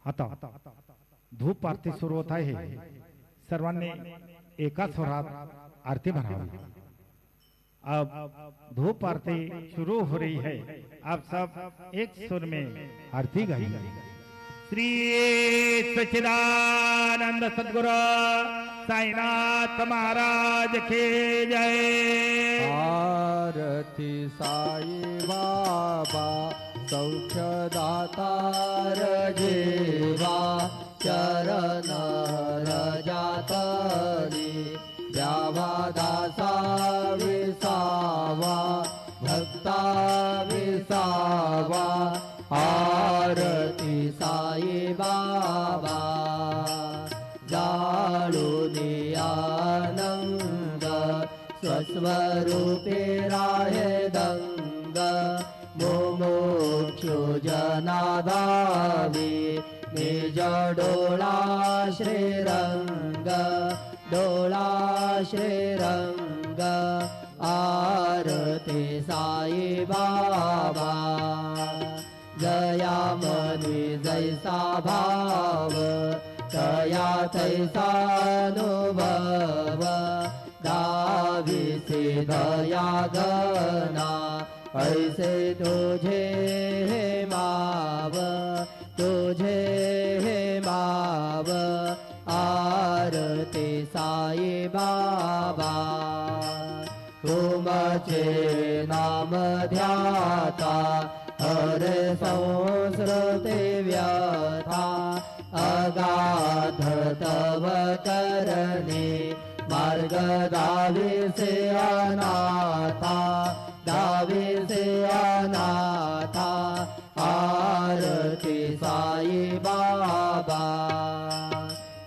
आता धूप आरती सुरू होत आहे। सर्वांनी एका स्वरात आरती म्हणावी। अब धूप आरती शुरू हो रही है। आप सब एक सुर में आरती गाइए। श्री सच्चिदानंद सद्गुरु साईनाथ महाराज की जय। आरती साई बाबा सौख्यदातार जेवा चरण रजातली द्यावा दासा विसावा भक्ता विसावा। आरती साई बाबा जाळूनी आनंद स्वस्वरूपे राहे दंग मोक्षो जनादावी निज डोळा श्रीरंग डोळा श्रीरंग। आरती साई बाबा जया मनी जैसा भाव तया तैसा अनुभव। दाविसे दया गना ऐसे तुझे हे माव तुझे हे माव। आरती साई बाबा तुमचे नाम ध्याता हरे संस्कृते व्यथा। अगाध तव करणे मार्ग दाविसे अनाथा दाविसे अनाथा। आरती साई बाबा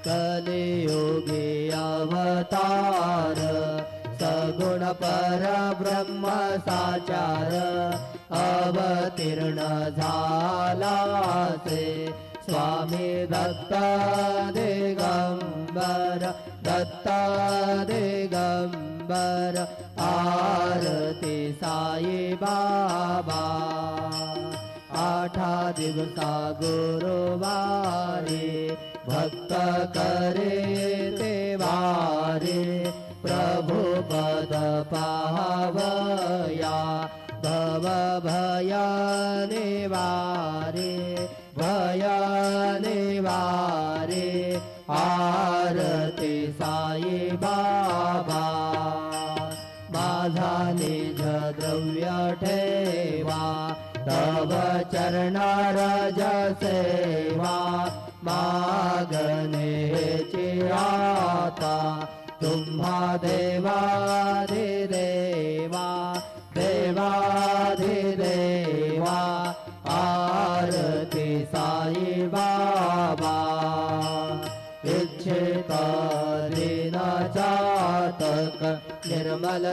कलियुगी अवतार सगुण परब्रह्म साचार। अवतीर्ण झाला से स्वामी दत्त दिगंबर दत्त दिगंबर। आरती साई बाबा आठा दिवसा गुरुवारी भक्त करे ते वारे। प्रभु पद पावया भव भय निवारे भय निवारे। आरती साई बाबा माझा निज द्रव्य ठेवा तव चरण रज सेवा। मागणे चिराता तुम्हा देवाधिदेवा देवाधिदेवा। आरती साई बाबा इच्छित दीन जातक निर्मल